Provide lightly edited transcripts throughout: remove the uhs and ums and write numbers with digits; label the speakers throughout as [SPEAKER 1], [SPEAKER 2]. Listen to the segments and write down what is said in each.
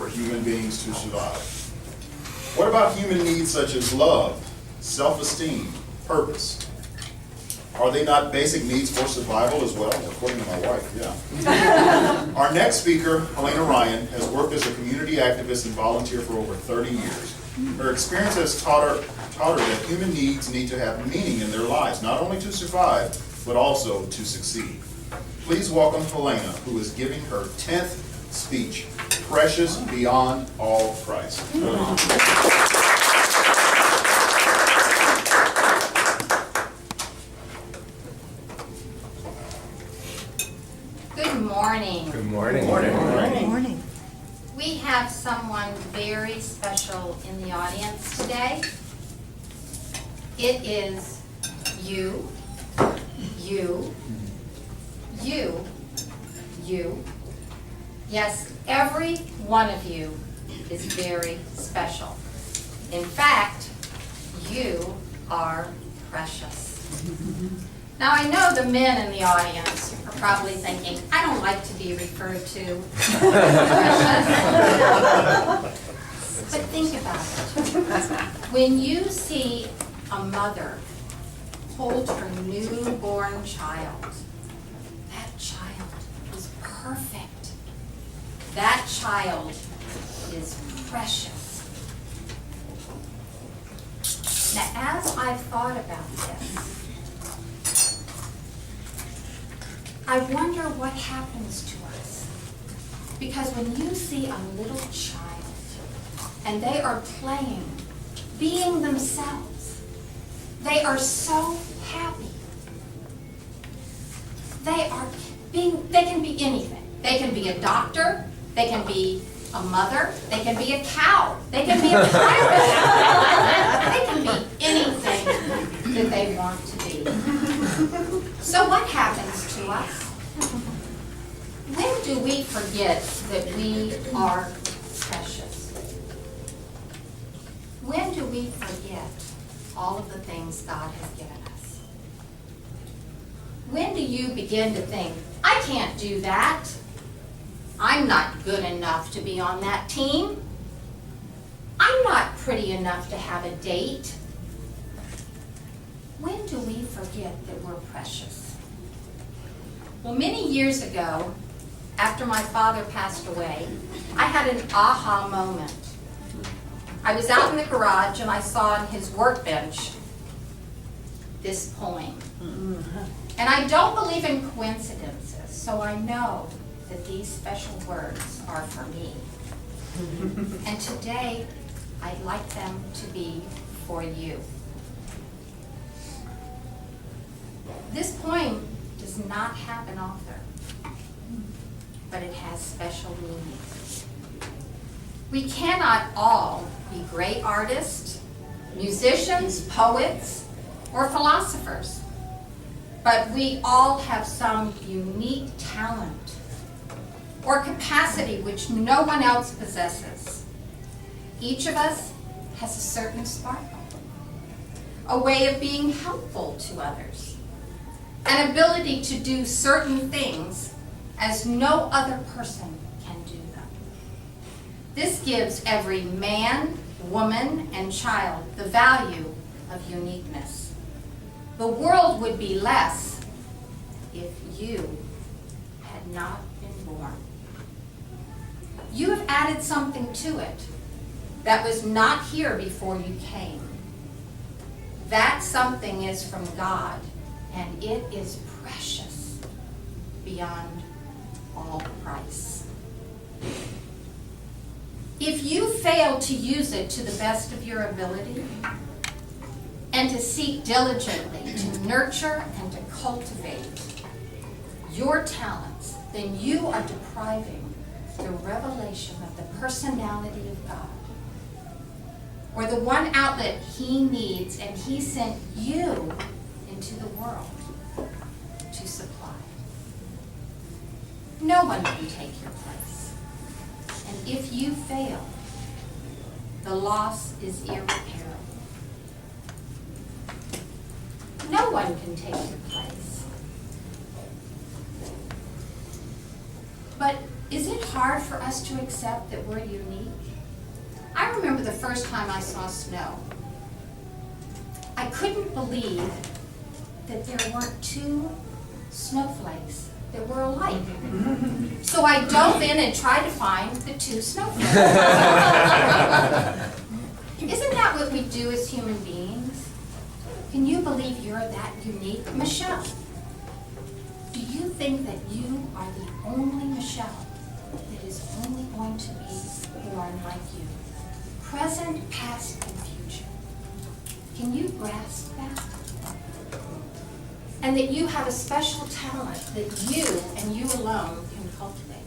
[SPEAKER 1] for human beings to survive. What about human needs such as love, self-esteem, purpose? Are they not basic needs for survival as well? According to my wife, yeah. Our next speaker, Helena Ryan, has worked as a community activist and volunteer for over 30 years. Her experience has taught her that human needs need to have meaning in their lives, not only to survive, but also to succeed. Please welcome Helena, who is giving her 10th speech, Precious Beyond All Price.
[SPEAKER 2] Good morning.
[SPEAKER 3] Good morning.
[SPEAKER 4] Good morning.
[SPEAKER 2] We have someone very special in the audience today. It is you. Yes, every one of you is very special. In fact, you are precious. Now, I know the men in the audience are probably thinking, I don't like to be referred to precious. But think about it. When you see a mother hold her newborn child, that child is perfect. That child is precious. Now, as I've thought about this, I wonder what happens to us. Because when you see a little child and they are playing, being themselves, they are so happy. They can be anything. They can be a doctor, they can be a mother, they can be a cow, they can be a pirate, they can be anything that they want to be. So what happens to us? When do we forget that we are precious? When do we forget all of the things God has given us? When do you begin to think, I can't do that. I'm not good enough to be on that team. I'm not pretty enough to have a date. When do we forget that we're precious? Well, many years ago, after my father passed away, I had an aha moment. I was out in the garage and I saw on his workbench this poem. And I don't believe in coincidences, so I know that these special words are for me. And today, I'd like them to be for you. This poem does not have an author, but it has special meaning. We cannot all be great artists, musicians, poets, or philosophers, but we all have some unique talent or capacity which no one else possesses. Each of us has a certain sparkle, a way of being helpful to others, an ability to do certain things as no other person can do them. This gives every man, woman, and child the value of uniqueness. The world would be less if you had not been born. You have added something to it that was not here before you came. That something is from God, and it is precious beyond all price. If you fail to use it to the best of your ability, and to seek diligently to nurture and to cultivate your talents, then you are depriving the revelation of the personality of God, or the one outlet He needs and He sent you into the world to supply. No one can take your place. And if you fail, the loss is irreparable. No one can take your place. But Is it hard for us to accept that we're unique? I remember the first time I saw snow. I couldn't believe that there weren't two snowflakes that were alike. So I dove in and tried to find the two snowflakes. Isn't that what we do as human beings? Can you believe you're that unique? Michelle, do you think that you are the only Michelle that is only going to be born like you? Present, past, and future. Can you grasp that? And that you have a special talent that you and you alone can cultivate.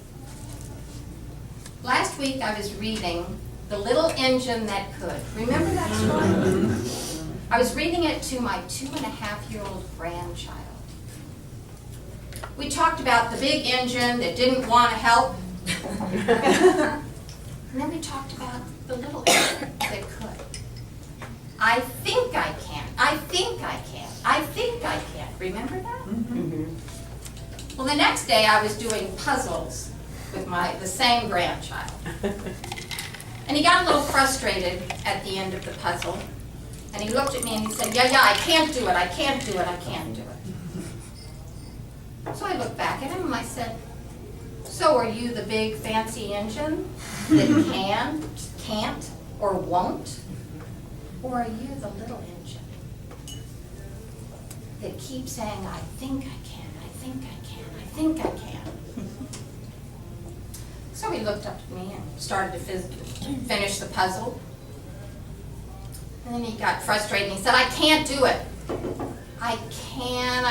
[SPEAKER 2] Last week I was reading The Little Engine That Could. Remember that story? I was reading it to my 2.5-year-old grandchild. We talked about the big engine that didn't want to help. And then we talked about the little engine that could. I think I can. I think I can. I think I can. Remember that? Mm-hmm. Well, the next day I was doing puzzles with the same grandchild. And he got a little frustrated at the end of the puzzle. And he looked at me and he said, yeah, I can't do it. I can't do it. I can't do it. So I looked back at him and I said, so are you the big fancy engine that can, can't, or won't? Or are you the little engine that keeps saying, I think I can, I think I can, I think I can? So he looked up at me and started to finish the puzzle. And then he got frustrated and he said, I can't do it. I can,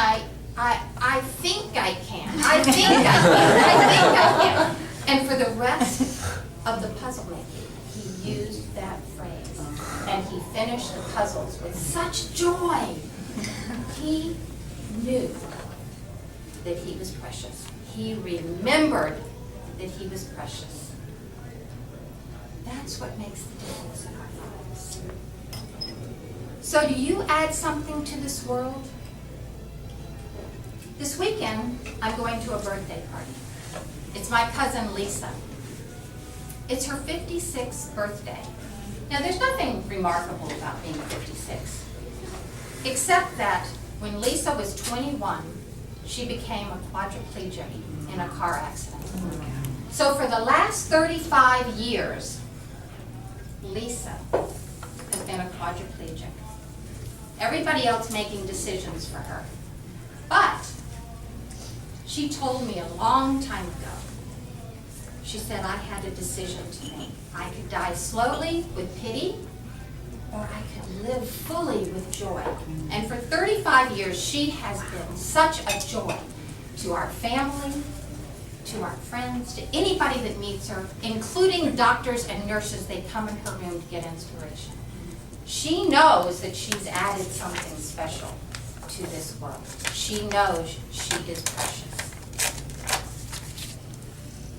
[SPEAKER 2] I think I can. I think I can. I think I can. And for the rest of the puzzle making, he used that phrase. And he finished the puzzles with such joy. He knew that he was precious. He remembered that he was precious. That's what makes the difference in our lives. So do you add something to this world? This weekend, I'm going to a birthday party. It's my cousin Lisa. It's her 56th birthday. Now, there's nothing remarkable about being 56, except that when Lisa was 21, she became a quadriplegic in a car accident. So for the last 35 years, Lisa has been a quadriplegic. Everybody else making decisions for her. But she told me a long time ago, she said, I had a decision to make. I could die slowly with pity, or I could live fully with joy. And for 35 years, she has been such a joy to our family, to our friends, to anybody that meets her, including doctors and nurses. They come in her room to get inspiration. She knows that she's added something special to this world. She knows she is precious.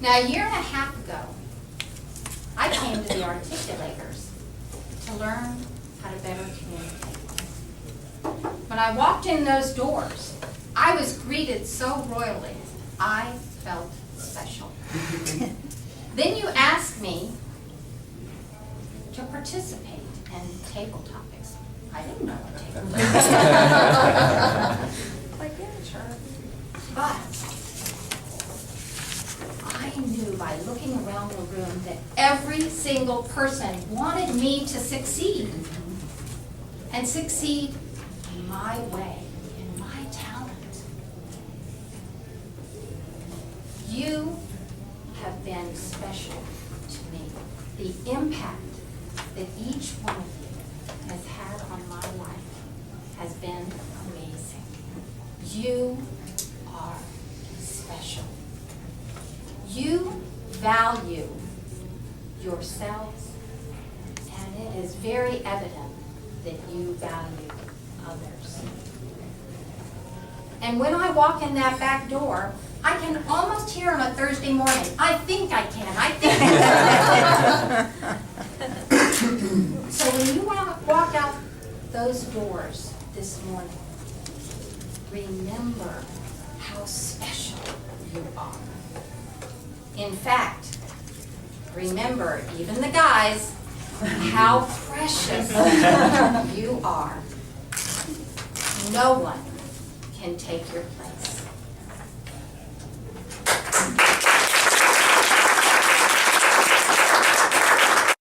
[SPEAKER 2] Now, a year and a half ago, I came to the articulators to learn how to better communicate. When I walked in those doors, I was greeted so royally. I felt special. Then you asked me to participate in table topics. I didn't know what table topics were. Like, yeah, sure. But I knew by looking around the room that every single person wanted me to succeed. And succeed my way, in my talent. You have been special to me. The impact that each one of you has had on my life has been amazing. You are special. You value yourselves, and it is very evident that you value others. And when I walk in that back door, I can almost hear on a Thursday morning, I think I can, I think I can. So when you walk out those doors this morning, remember how special you are. In fact, remember, even the guys, how precious you are. No one can take your place.